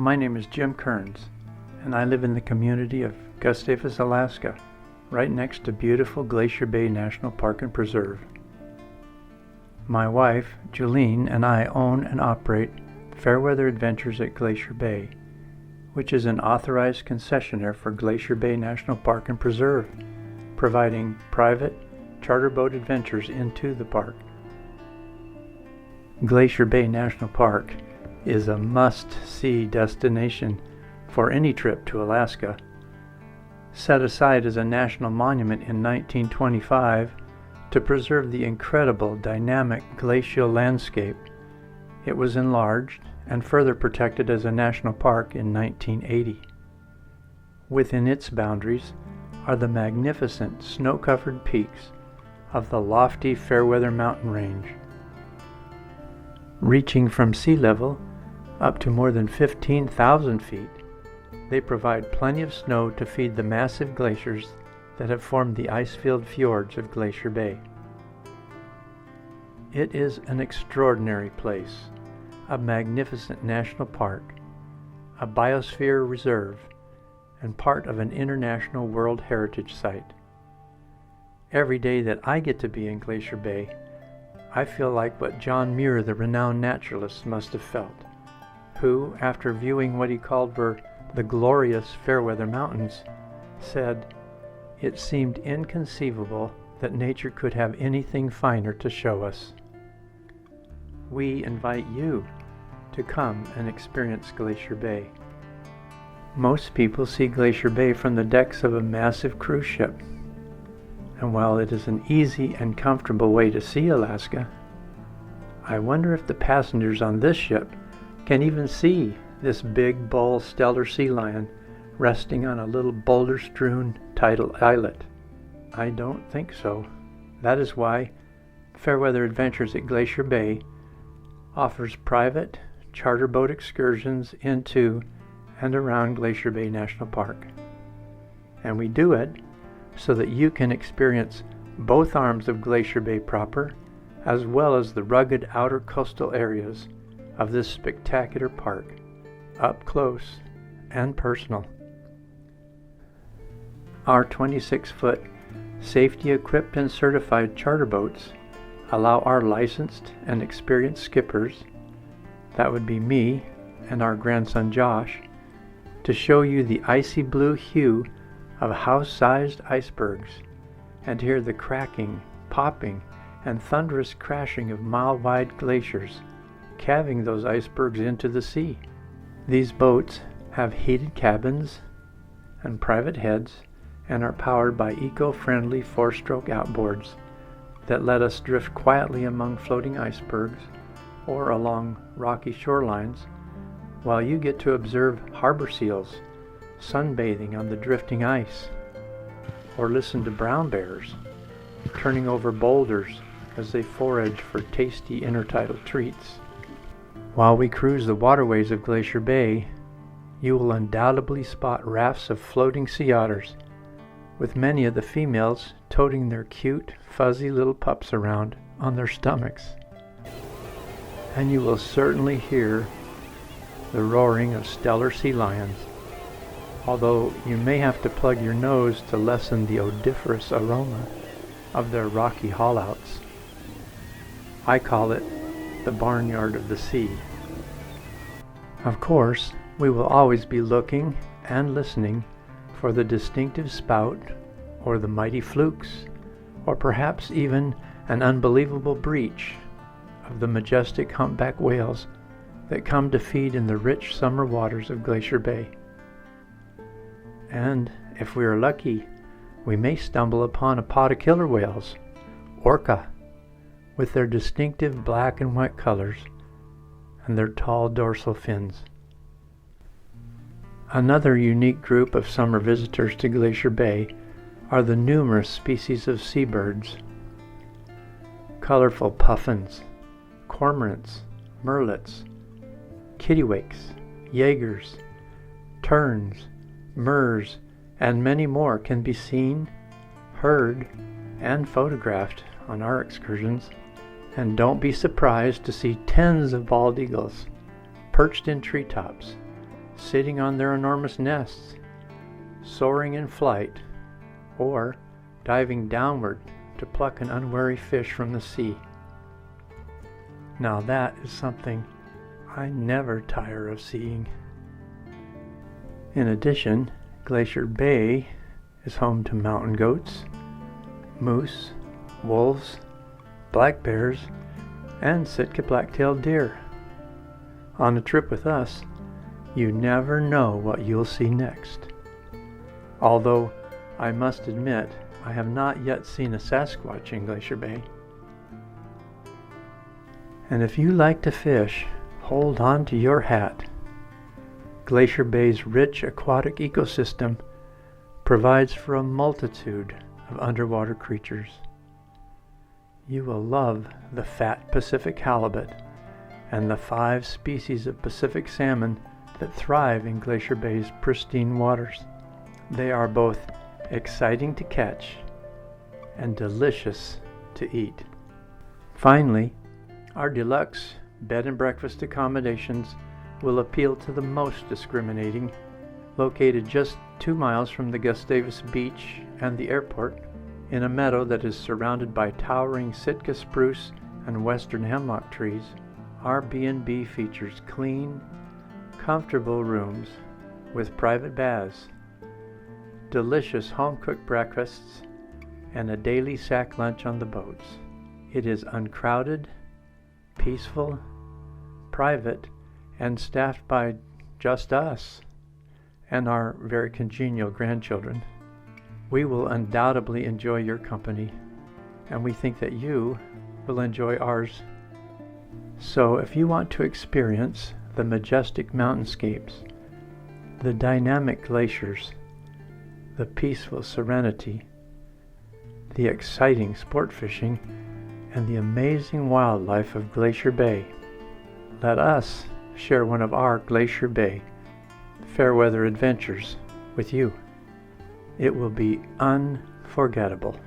my name is Jim Kearns, and I live in the community of Gustavus, Alaska, right next to beautiful Glacier Bay National Park and Preserve. My wife, Julene, and I own and operate Fairweather Adventures at Glacier Bay, which is an authorized concessionaire for Glacier Bay National Park and Preserve, providing private charter boat adventures into the park. Glacier Bay National Park is a must-see destination for any trip to Alaska. Set aside as a national monument in 1925 to preserve the incredible dynamic glacial landscape, it was enlarged and further protected as a national park in 1980. Within its boundaries are the magnificent snow-covered peaks of the lofty Fairweather mountain range. Reaching from sea level up to more than 15,000 feet, they provide plenty of snow to feed the massive glaciers that have formed the ice-filled fjords of Glacier Bay. It is an extraordinary place, a magnificent national park, a biosphere reserve, and part of an international World Heritage Site. Every day that I get to be in Glacier Bay, I feel like what John Muir, the renowned naturalist, must have felt, who, after viewing what he called were the glorious Fairweather Mountains, said, "It seemed inconceivable that nature could have anything finer to show us." We invite you to come and experience Glacier Bay. Most people see Glacier Bay from the decks of a massive cruise ship. And while it is an easy and comfortable way to see Alaska, I wonder if the passengers on this ship can even see this big bull stellar sea lion resting on a little boulder-strewn tidal islet. I don't think so. That is why Fairweather Adventures at Glacier Bay offers private charter boat excursions into and around Glacier Bay National Park. And we do it so that you can experience both arms of Glacier Bay proper, as well as the rugged outer coastal areas of this spectacular park, up close and personal. Our 26-foot, safety-equipped and certified charter boats allow our licensed and experienced skippers, that would be me and our grandson Josh, to show you the icy blue hue of house-sized icebergs and hear the cracking, popping, and thunderous crashing of mile-wide glaciers, calving those icebergs into the sea. These boats have heated cabins and private heads and are powered by eco-friendly four-stroke outboards that let us drift quietly among floating icebergs or along rocky shorelines while you get to observe harbor seals sunbathing on the drifting ice, or listen to brown bears turning over boulders as they forage for tasty intertidal treats. While we cruise the waterways of Glacier Bay, you will undoubtedly spot rafts of floating sea otters, with many of the females toting their cute, fuzzy little pups around on their stomachs. And you will certainly hear the roaring of stellar sea lions, although you may have to plug your nose to lessen the odoriferous aroma of their rocky haulouts. I call it the barnyard of the sea. Of course, we will always be looking and listening for the distinctive spout, or the mighty flukes, or perhaps even an unbelievable breach of the majestic humpback whales that come to feed in the rich summer waters of Glacier Bay. And if we are lucky, we may stumble upon a pod of killer whales, orca, with their distinctive black and white colors and their tall dorsal fins. Another unique group of summer visitors to Glacier Bay are the numerous species of seabirds. Colorful puffins, cormorants, merlets, kittiwakes, jaegers, terns, murres, and many more can be seen, heard, and photographed on our excursions. And don't be surprised to see tens of bald eagles perched in treetops, sitting on their enormous nests, soaring in flight, or diving downward to pluck an unwary fish from the sea. Now that is something I never tire of seeing. In addition, Glacier Bay is home to mountain goats, moose, wolves, black bears, and Sitka black-tailed deer. On a trip with us, you never know what you'll see next. Although, I must admit, I have not yet seen a Sasquatch in Glacier Bay. And if you like to fish, hold on to your hat. Glacier Bay's rich aquatic ecosystem provides for a multitude of underwater creatures. You will love the fat Pacific halibut and the 5 species of Pacific salmon that thrive in Glacier Bay's pristine waters. They are both exciting to catch and delicious to eat. Finally, our deluxe bed and breakfast accommodations will appeal to the most discriminating, located just 2 miles from the Gustavus beach and the airport, in a meadow that is surrounded by towering Sitka spruce and western hemlock trees. Our B&B features clean, comfortable rooms with private baths, delicious home-cooked breakfasts, and a daily sack lunch on the boats. It is uncrowded, peaceful, private, and staffed by just us and our very congenial grandchildren. We will undoubtedly enjoy your company, and we think that you will enjoy ours. So if you want to experience the majestic mountainscapes, the dynamic glaciers, the peaceful serenity, the exciting sport fishing, and the amazing wildlife of Glacier Bay, let us share one of our Glacier Bay Fairweather adventures with you. It will be unforgettable.